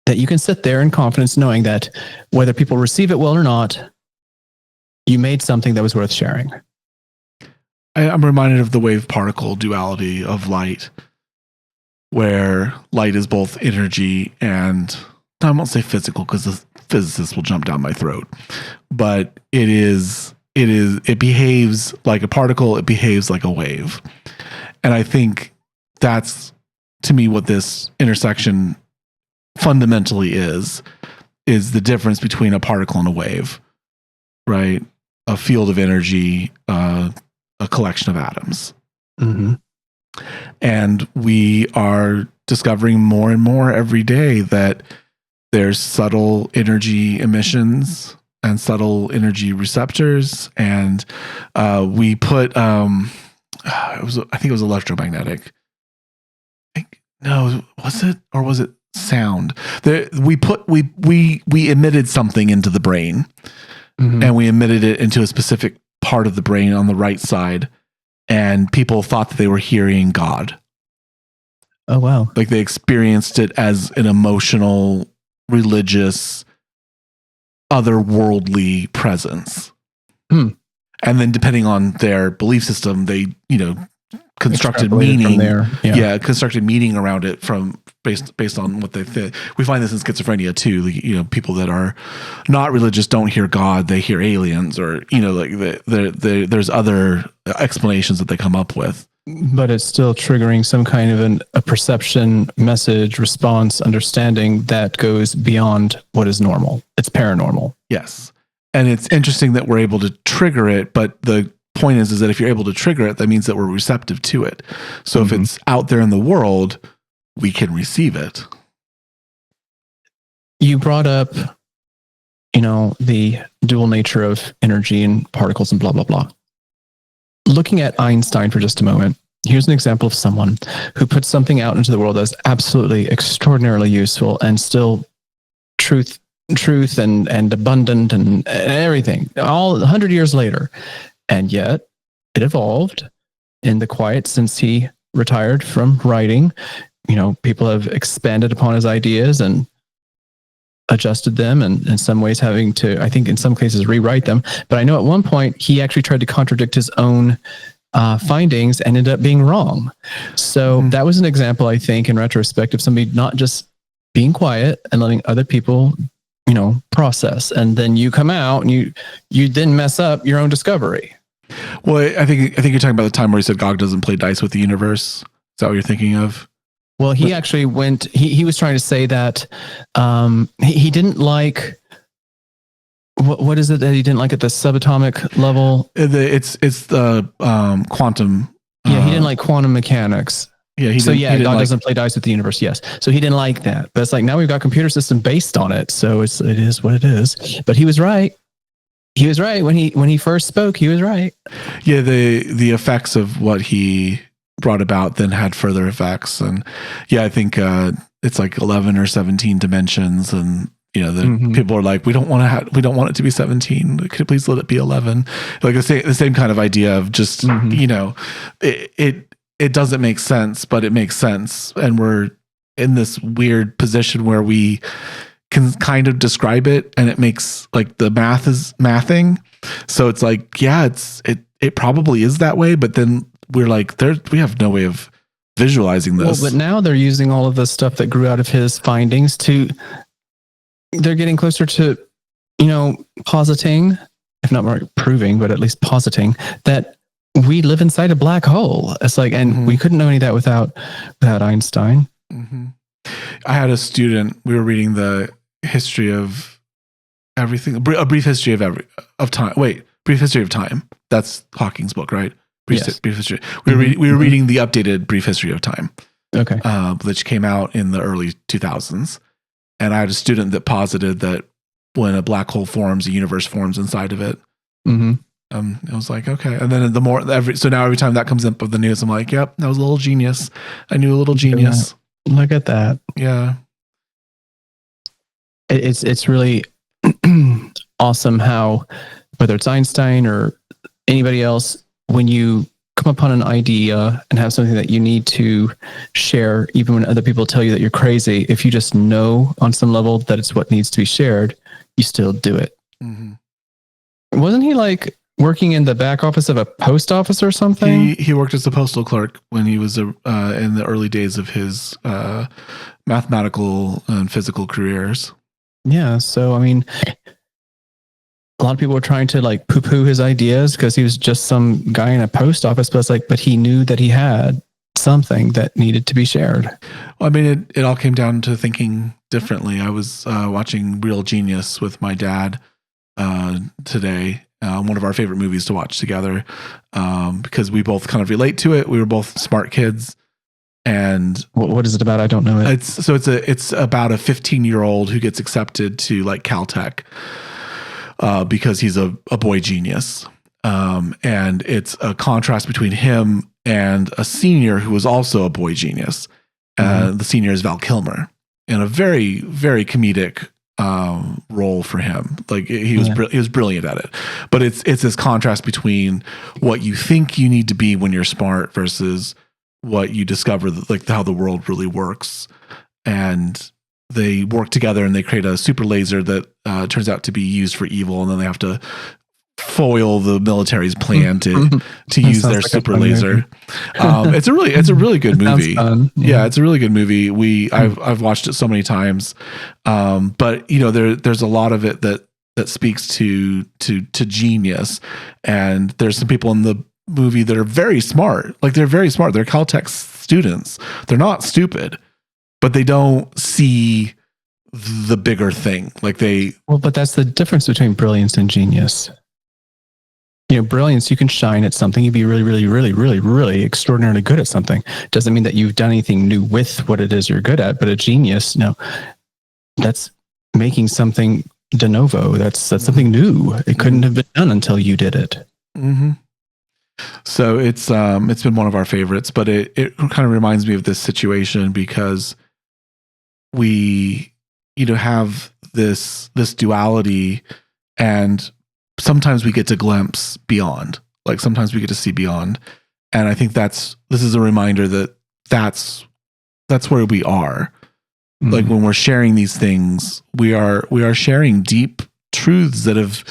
that you can sit there in confidence knowing that whether people receive it well or not, you made something that was worth sharing. I'm reminded of the wave particle duality of light, where light is both energy and, I won't say physical because the physicist will jump down my throat, but it behaves like a particle. It behaves like a wave. And I think that's, to me, what this intersection fundamentally is the difference between a particle and a wave, right? A field of energy, a collection of atoms. Mm-hmm. And we are discovering more and more every day that there's subtle energy emissions and subtle energy receptors. And we put, I think it was electromagnetic. Was it sound? We emitted something into the brain, mm-hmm. and we emitted it into a specific part of the brain on the right side. And people thought that they were hearing God. Oh, wow. Like they experienced it as an emotional, religious, otherworldly presence. Hmm. And then depending on their belief system, they, constructed meaning. Constructed meaning around it based on what they think. We find this in schizophrenia too. People that are not religious don't hear God; they hear aliens, or there's other explanations that they come up with. But it's still triggering some kind of a perception, message, response, understanding that goes beyond what is normal. It's paranormal. Yes, and it's interesting that we're able to trigger it, but the point is that if you're able to trigger it, that means that we're receptive to it. So if it's out there in the world, we can receive it. You brought up, the dual nature of energy and particles and blah, blah, blah. Looking at Einstein for just a moment, here's an example of someone who puts something out into the world that's absolutely extraordinarily useful and still truth and abundant and everything, all 100 years later. And yet it evolved in the quiet since he retired from writing. People have expanded upon his ideas and adjusted them, and in some ways having to, I think in some cases, rewrite them. But I know at one point he actually tried to contradict his own findings and ended up being wrong. So that was an example, I think, in retrospect, of somebody not just being quiet and letting other people, process. And then you come out and you then mess up your own discovery. Well, I think you're talking about the time where he said God doesn't play dice with the universe. Is that what you're thinking of? Well, he actually went, he was trying to say that he didn't like, what is it that he didn't like at the subatomic level? It's the quantum. Yeah, he didn't like quantum mechanics. Yeah, God doesn't play dice with the universe. Yes, so he didn't like that. But it's like now we've got a computer system based on it, so it is what it is. But he was right. He was right when he first spoke. He was right. Yeah, the effects of what he brought about then had further effects, and I think it's like 11 or 17 dimensions, and people are like, we don't want it to be 17. Could you please let it be 11? Like the same kind of idea of just it doesn't make sense, but it makes sense, and we're in this weird position where we can kind of describe it, and it makes like the math is mathing. So it's like, it probably is that way, but then we're like, we have no way of visualizing this. Well, but now they're using all of the stuff that grew out of his findings they're getting closer to, positing, if not more proving, but at least positing that we live inside a black hole. It's like, and we couldn't know any of that without Einstein. Mm-hmm. I had a student, we were reading the history of everything, a brief history of time. Wait, brief history of time. That's Hawking's book, right? Brief history. We were reading the updated brief history of time. Okay. Which came out in the early 2000s. And I had a student that posited that when a black hole forms, a universe forms inside of it. Mm-hmm. I was like, okay. And then now every time that comes up of the news, I'm like, yep, that was a little genius. I knew a little genius. Look at that. Yeah. It's really awesome how, whether it's Einstein or anybody else, when you come upon an idea and have something that you need to share, even when other people tell you that you're crazy, if you just know on some level that it's what needs to be shared, you still do it. Mm-hmm. Wasn't he like working in the back office of a post office or something? He worked as a postal clerk when he was in the early days of his mathematical and physical careers. Yeah. So, I mean, a lot of people were trying to like poo-poo his ideas because he was just some guy in a post office, but it's like, but he knew that he had something that needed to be shared. Well, I mean, it all came down to thinking differently. I was watching Real Genius with my dad today, one of our favorite movies to watch together, because we both kind of relate to it. We were both smart kids. And what is it about? I don't know it. It's about a 15-year-old who gets accepted to like Caltech. Because he's a boy genius. And it's a contrast between him and a senior who was also a boy genius. The senior is Val Kilmer, in a very, very comedic role for him. Like he was brilliant at it. But it's this contrast between what you think you need to be when you're smart versus what you discover, like how the world really works. And they work together and they create a super laser that turns out to be used for evil, and then they have to foil the military's plan to use their super laser. It's a really good movie. Yeah, it's a really good movie. I've watched it so many times, but there's a lot of it that speaks to genius, and there's some people in the movie that are very smart. Like they're very smart. They're Caltech students. They're not stupid. But they don't see the bigger thing. Like but that's the difference between brilliance and genius. brilliance, you can shine at something. You'd be really, really, really, really, really extraordinarily good at something. Doesn't mean that you've done anything new with what it is you're good at, but a genius, that's making something de novo. That's something new. It couldn't have been done until you did it. Mm-hmm. So it's been one of our favorites, but it kind of reminds me of this situation because we, have this duality, and sometimes we get to glimpse beyond. Like sometimes we get to see beyond, and I think this is a reminder that that's where we are. Mm-hmm. Like when we're sharing these things, we are sharing deep truths that have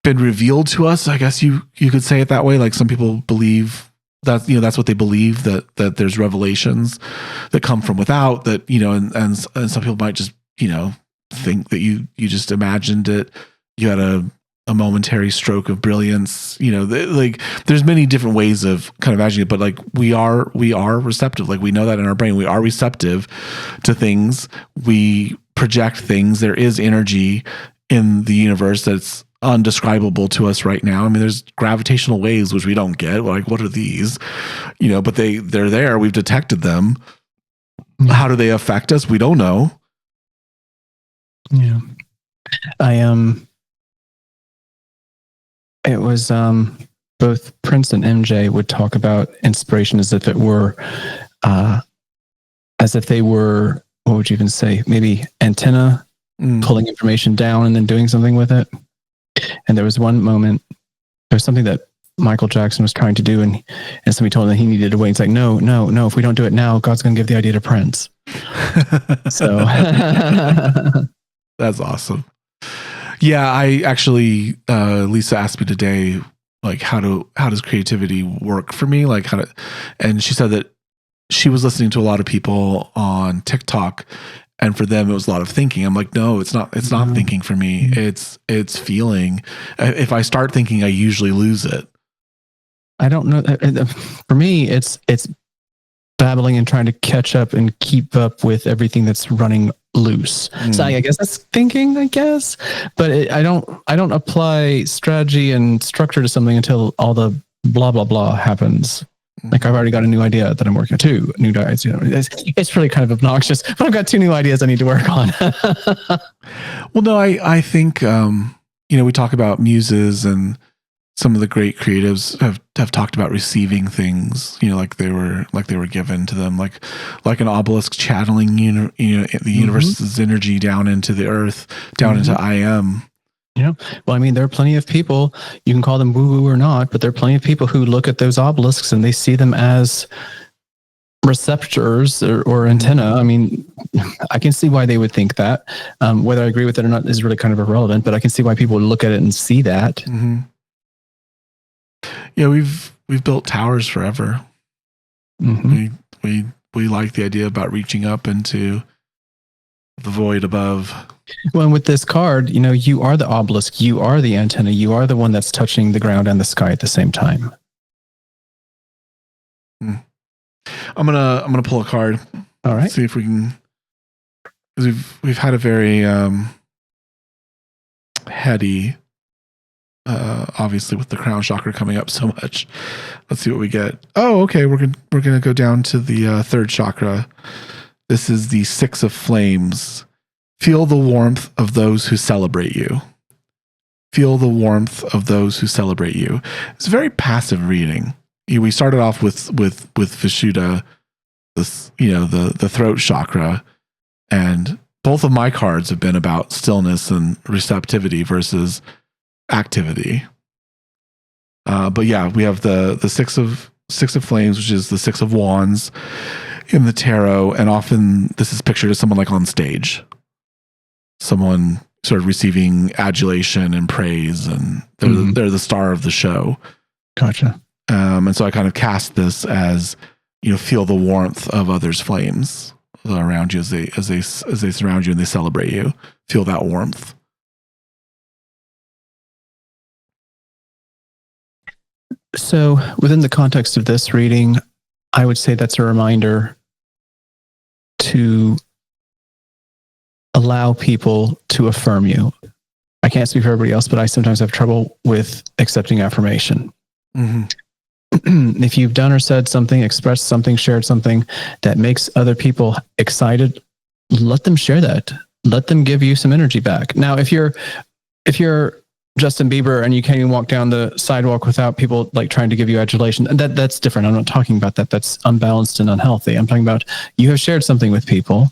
been revealed to us. I guess you could say it that way. Like some people believe that, that's what they believe, that there's revelations that come from without, that, and some people might just, think that you just imagined it. You had a momentary stroke of brilliance, like there's many different ways of kind of imagining it, but like we are receptive. Like we know that in our brain, we are receptive to things. We project things. There is energy in the universe that's undescribable to us right now. I mean, there's gravitational waves, which we don't get. We're like, what are these? But they're there. We've detected them. How do they affect us? We don't know. Yeah. It was both Prince and MJ would talk about inspiration as if they were, what would you even say? Maybe antenna pulling information down and then doing something with it. And there was one moment, there's something that Michael Jackson was trying to do, and somebody told him that he needed to wait. He's like, no, if we don't do it now, God's going to give the idea to Prince. So that's awesome. Yeah, I actually, Lisa asked me today, like, how does creativity work for me? Like and she said that she was listening to a lot of people on TikTok, and for them, it was a lot of thinking. I'm like, no, it's not thinking for me. It's feeling. If I start thinking, I usually lose it. I don't know. For me, it's babbling and trying to catch up and keep up with everything that's running loose. So I guess that's thinking, but I don't apply strategy and structure to something until all the blah, blah, blah happens. Like I've already got a new idea that I'm working on, 2 new ideas. It's really kind of obnoxious, but I've got 2 new ideas I need to work on. Well, no, I think, we talk about muses, and some of the great creatives have talked about receiving things, like they were given to them, like an obelisk channeling, the universe's energy down into the earth, down into I am. Well, I mean, there are plenty of people, you can call them woo-woo or not, but there are plenty of people who look at those obelisks and they see them as receptors or antenna. I mean, I can see why they would think that. Whether I agree with it or not is really kind of irrelevant, but I can see why people would look at it and see that. Mm-hmm. Yeah, we've built towers forever. Mm-hmm. We like the idea about reaching up into the void above. Well, and with this card, you are the obelisk, you are the antenna, you are the one that's touching the ground and the sky at the same time. I'm gonna pull a card. All right. See if we can. We've had a very heady. Obviously, with the crown chakra coming up so much. Let's see what we get. Oh, okay. We're gonna go down to the third chakra. This is the 6 of Flames. Feel the warmth of those who celebrate you. Feel the warmth of those who celebrate you. It's a very passive reading. We started off with Vishuda, the throat chakra, and both of my cards have been about stillness and receptivity versus activity. But yeah, we have the 6 of Flames, which is the 6 of Wands in the tarot, and often this is pictured as someone like on stage, someone sort of receiving adulation and praise, and they're the star of the show. Gotcha. And so I kind of cast this as, feel the warmth of others' flames around you as they surround you and they celebrate you. Feel that warmth. So within the context of this reading, I would say that's a reminder to allow people to affirm you. I can't speak for everybody else, but I sometimes have trouble with accepting affirmation. If you've done or said something, expressed something, shared something that makes other people excited, let them share that. Let them give you some energy back. Now, if you're Justin Bieber and you can't even walk down the sidewalk without people like trying to give you adulation, that's different. I'm not talking about that. That's unbalanced and unhealthy. I'm talking about you have shared something with people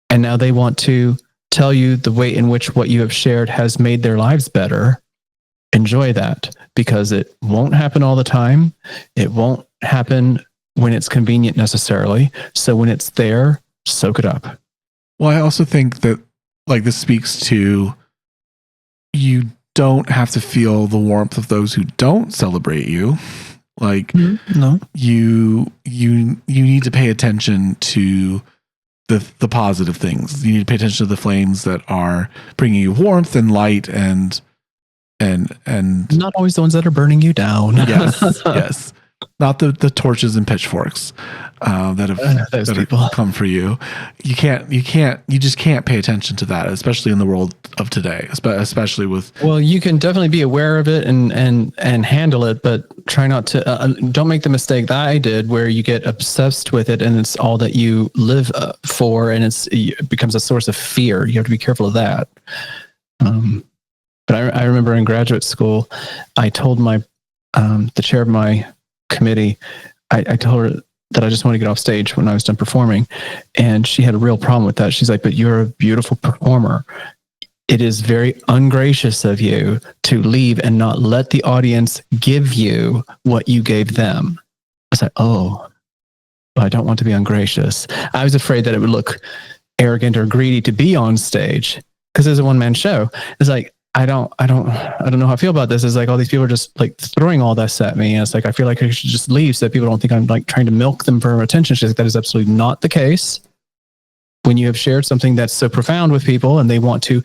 and now they want to tell you the way in which what you have shared has made their lives better. Enjoy that, because it won't happen all the time. It won't happen when it's convenient necessarily. So when it's there, soak it up. Well, I also think that like this speaks to, you don't have to feel the warmth of those who don't celebrate you. Like no, you need to pay attention to the positive things. You need to pay attention to the flames that are bringing you warmth and light and not always the ones that are burning you down. yes. Not the torches and pitchforks that have come for you. You just can't pay attention to that, especially in the world of today, especially with. Well, you can definitely be aware of it and handle it, but try not to. Don't make the mistake that I did, where you get obsessed with it and it's all that you live for, and it becomes a source of fear. You have to be careful of that. But I remember in graduate school, I told the chair of my committee, I told her that I just want to get off stage when I was done performing. And she had a real problem with that. She's like, but you're a beautiful performer. It is very ungracious of you to leave and not let the audience give you what you gave them. I was like, oh, I don't want to be ungracious. I was afraid that it would look arrogant or greedy to be on stage, because it's a one-man show. It's like, I don't know how I feel about this. It's like all these people are just like throwing all this at me. And it's like, I feel like I should just leave so that people don't think I'm like trying to milk them for attention. She's like, that is absolutely not the case. When you have shared something that's so profound with people and they want to,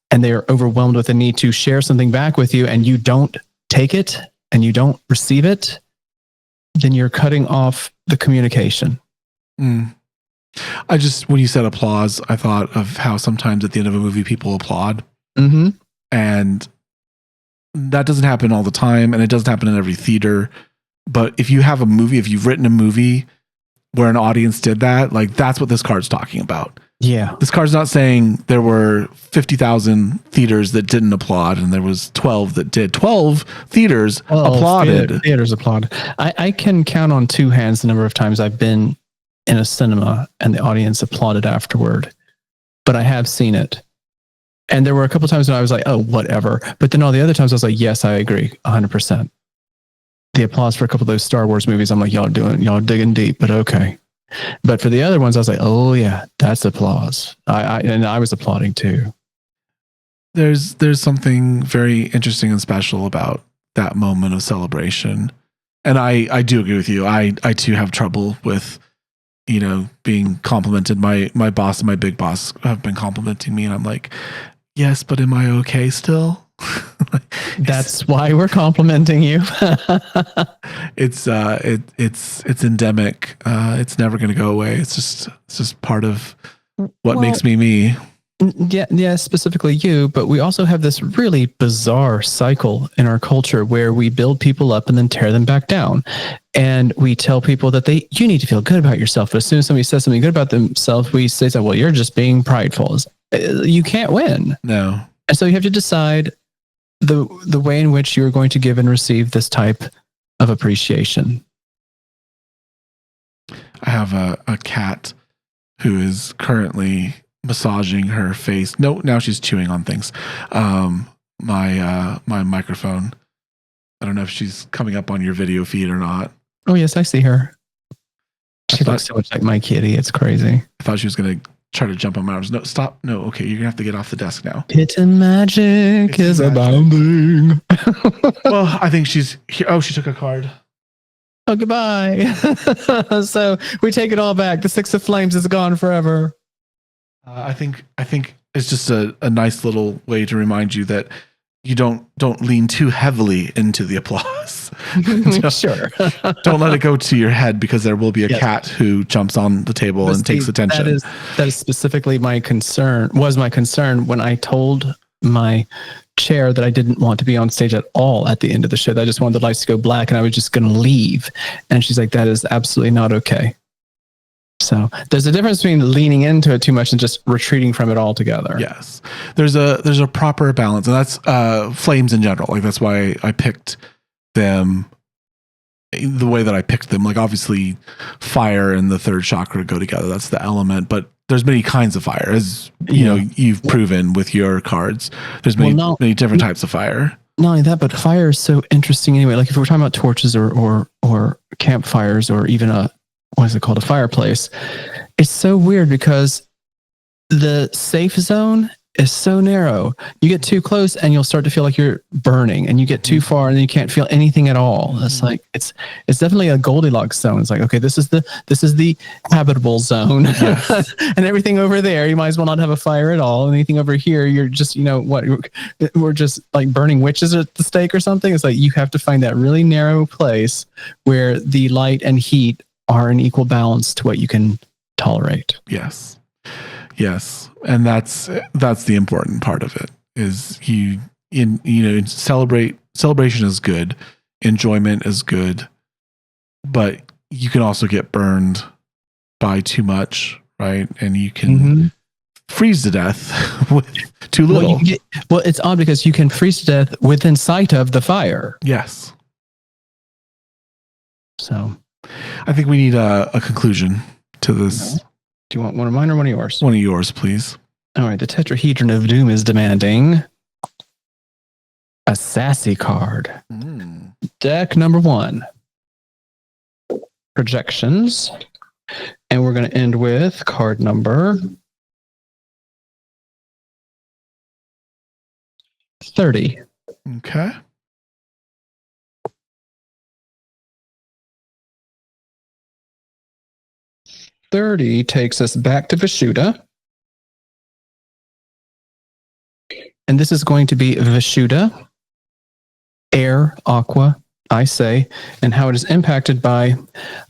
and they are overwhelmed with the need to share something back with you, and you don't take it and you don't receive it, then you're cutting off the communication. When you said applause, I thought of how sometimes at the end of a movie, people applaud. Mm-hmm. And that doesn't happen all the time, and it doesn't happen in every theater. But if you have a movie, if you've written a movie where an audience did that, like that's what this card's talking about. Yeah. This card's not saying there were 50,000 theaters that didn't applaud and there was 12 that did. 12 theaters applauded. Theaters applauded. I can count on two hands the number of times I've been in a cinema and the audience applauded afterward. But I have seen it. And there were a couple of times when I was like, oh, whatever. But then all the other times I was like, yes, I agree 100%. The applause for a couple of those Star Wars movies, I'm like, y'all digging deep, but okay. But for the other ones, I was like, oh yeah, that's applause. I was applauding too. There's something very interesting and special about that moment of celebration. And I do agree with you. I too have trouble with, being complimented. My boss and my big boss have been complimenting me, and I'm like, yes, but am I okay still? That's why we're complimenting you. It's endemic. It's never going to go away. It's just part of what makes me me. Yeah, specifically you, but we also have this really bizarre cycle in our culture where we build people up and then tear them back down. And we tell people that you need to feel good about yourself. But as soon as somebody says something good about themselves, we say, well, you're just being prideful. You can't win. No. And so you have to decide the way in which you're going to give and receive this type of appreciation. I have a cat who is currently massaging her face. No, now she's chewing on things. My microphone. I don't know if she's coming up on your video feed or not. Oh yes, I see her. She looks so much like my kitty. It's crazy. I thought she was going to try to jump on my arms. No, stop. No, okay, you're going to have to get off the desk now. Kitten magic is abounding. Well, I think she's here. Oh, she took a card. Oh, goodbye. So we take it all back. The Six of Flames is gone forever. I think it's just a nice little way to remind you that you don't lean too heavily into the applause. Sure. Don't let it go to your head, because there will be a cat who jumps on the table and takes attention. That is specifically my concern when I told my chair that I didn't want to be on stage at all at the end of the show. That I just wanted the lights to go black and I was just going to leave. And she's like, that is absolutely not okay. So there's a difference between leaning into it too much and just retreating from it altogether. Yes. There's a proper balance, and that's flames in general. Like that's why I picked them the way that I picked them. Like obviously fire and the third chakra go together. That's the element, but there's many kinds of fire, as you know, you've proven with your cards. There's many different types of fire. Not only that, but fire is so interesting anyway. Like if we're talking about torches or campfires or even a fireplace, it's so weird because the safe zone is so narrow. You get too close and you'll start to feel like you're burning, and you get too far and then you can't feel anything at all. It's like it's definitely a Goldilocks zone. It's like, okay, this is the habitable zone. Yes. And everything over there, you might as well not have a fire at all. Anything over here, you're just, we're just like burning witches at the stake or something. It's like you have to find that really narrow place where the light and heat are in equal balance to what you can tolerate. Yes. And that's the important part of it is celebration is good. Enjoyment is good, but you can also get burned by too much, right? And you can freeze to death with too little. Well, it's odd because you can freeze to death within sight of the fire. Yes. So I think we need a conclusion to this. Do you want one of mine or one of yours? One of yours, please. All right. The Tetrahedron of Doom is demanding a sassy card. Deck number 1. Projections. And we're going to end with card number 30. Okay. $30 takes us back to Vishuda. And this is going to be Vishuda, air, aqua, I say, and how it is impacted by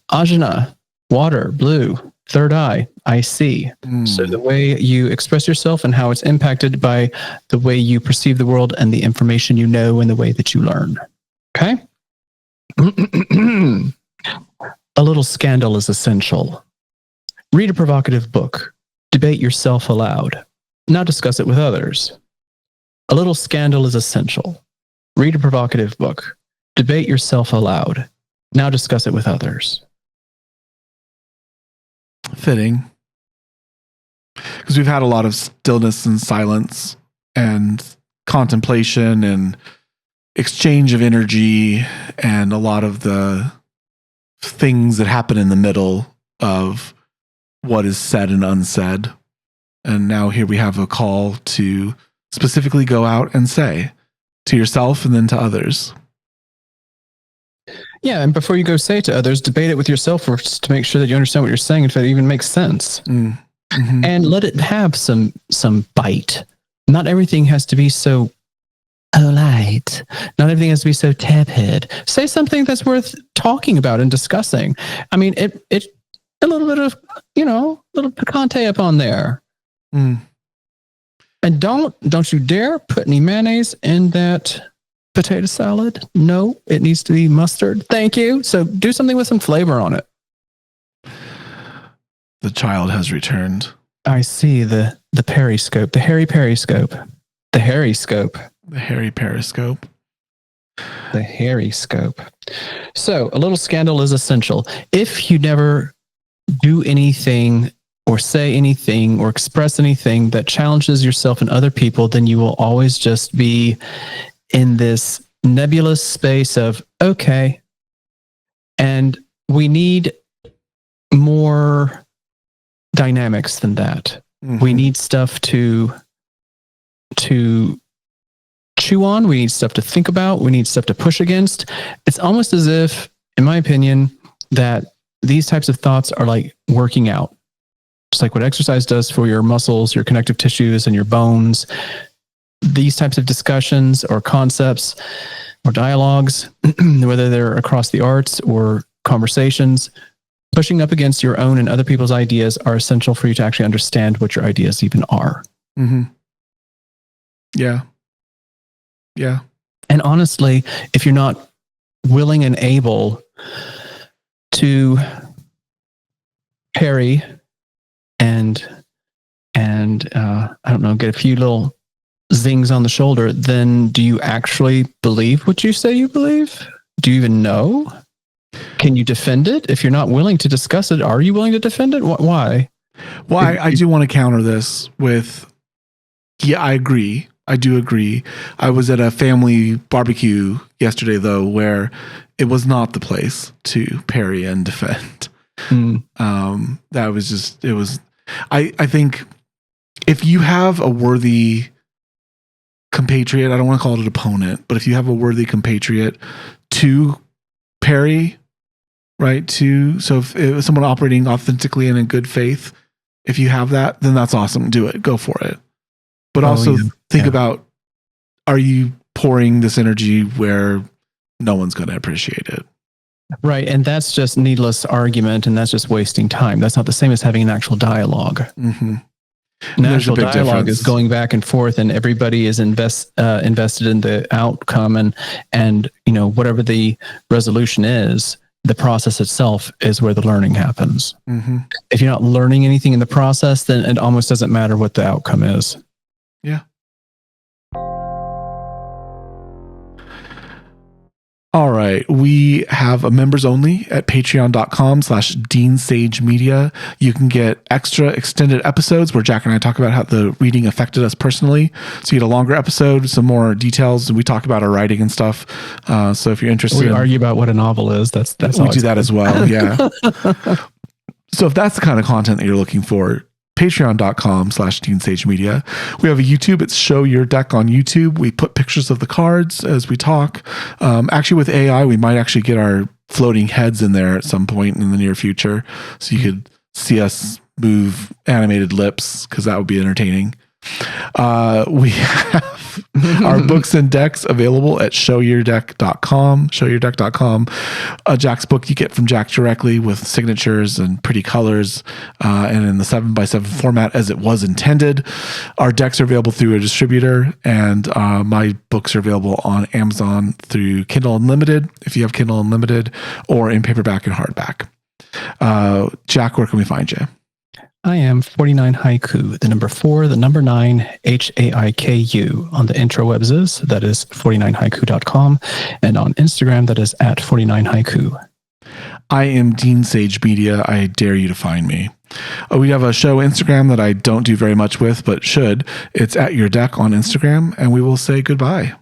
ajna, water, blue, third eye, I see. So the way you express yourself and how it's impacted by the way you perceive the world and the information you know and the way that you learn. Okay? A little scandal is essential. Read a provocative book. Debate yourself aloud. Now discuss it with others. A little scandal is essential. Read a provocative book. Debate yourself aloud. Now discuss it with others. Fitting. Because we've had a lot of stillness and silence and contemplation and exchange of energy and a lot of the things that happen in the middle of what is said and unsaid. And now here we have a call to specifically go out and say to yourself and then to others. Yeah, and before you go say to others, debate it with yourself first to make sure that you understand what you're saying, if it even makes sense. And let it have some bite. Not everything has to be so polite. Not everything has to be so tepid. Say something that's worth talking about and discussing. I mean, it a little bit of, little picante up on there. And don't you dare put any mayonnaise in that potato salad. No, it needs to be mustard. Thank you. So do something with some flavor on it. The child has returned. I see the periscope, the hairy periscope, the hairy scope. The hairy periscope. The hairy scope. So a little scandal is essential. If you never do anything or say anything or express anything that challenges yourself and other people, then you will always just be in this nebulous space of, okay. And we need more dynamics than that. We need stuff to chew on. We need stuff to think about. We need stuff to push against. It's almost as if, in my opinion, that these types of thoughts are like working out. Just like what exercise does for your muscles, your connective tissues, and your bones. These types of discussions or concepts or dialogues, whether they're across the arts or conversations, pushing up against your own and other people's ideas are essential for you to actually understand what your ideas even are. Yeah. Yeah. And honestly, if you're not willing and able to parry and I don't know, get a few little zings on the shoulder, then do you actually believe what you say you believe? Do you even know? Can you defend it? If you're not willing to discuss it, are you willing to defend it? Why? Well, I do want to counter this with, yeah, I agree. I do agree. I was at a family barbecue yesterday, though, where it was not the place to parry and defend. That was just, it was, I think if you have a worthy compatriot, I don't want to call it an opponent, but if you have a worthy compatriot to parry, right? So if someone operating authentically and in good faith, if you have that, then that's awesome. Do it. Go for it. But also think about, are you pouring this energy where no one's going to appreciate it? Right. And that's just needless argument, and that's just wasting time. That's not the same as having an actual dialogue. Mm-hmm. An actual dialogue is going back and forth, and everybody is invested in the outcome, and whatever the resolution is, the process itself is where the learning happens. Mm-hmm. If you're not learning anything in the process, then it almost doesn't matter what the outcome is. Yeah. All right. We have a members only at patreon.com/DeanSageMedia. You can get extra extended episodes where Jack and I talk about how the reading affected us personally. So you get a longer episode, some more details, and we talk about our writing and stuff. So if you're interested, we argue about what a novel is. That's we do that as well. Yeah. So if that's the kind of content that you're looking for, patreon.com/DeanSageMedia. We have a YouTube. It's Show Your Deck on YouTube. We put pictures of the cards as we talk. Actually, with AI, we might actually get our floating heads in there at some point in the near future. So you could see us move animated lips, because that would be entertaining. We have our books and decks available at showyourdeck.com. Jack's book you get from Jack directly with signatures and pretty colors, and in the 7x7 format as it was intended. Our decks are available through a distributor, and my books are available on Amazon through Kindle Unlimited, if you have Kindle Unlimited, or in paperback and hardback. Jack, where can we find you? I am 49 Haiku, the number 4, the number 9, HAIKU on the intrawebs. That is 49haiku.com. And on Instagram, that is at 49haiku. I am Dean Sage Media. I dare you to find me. We have a show Instagram that I don't do very much with, but should. It's at Your Deck on Instagram, and we will say goodbye.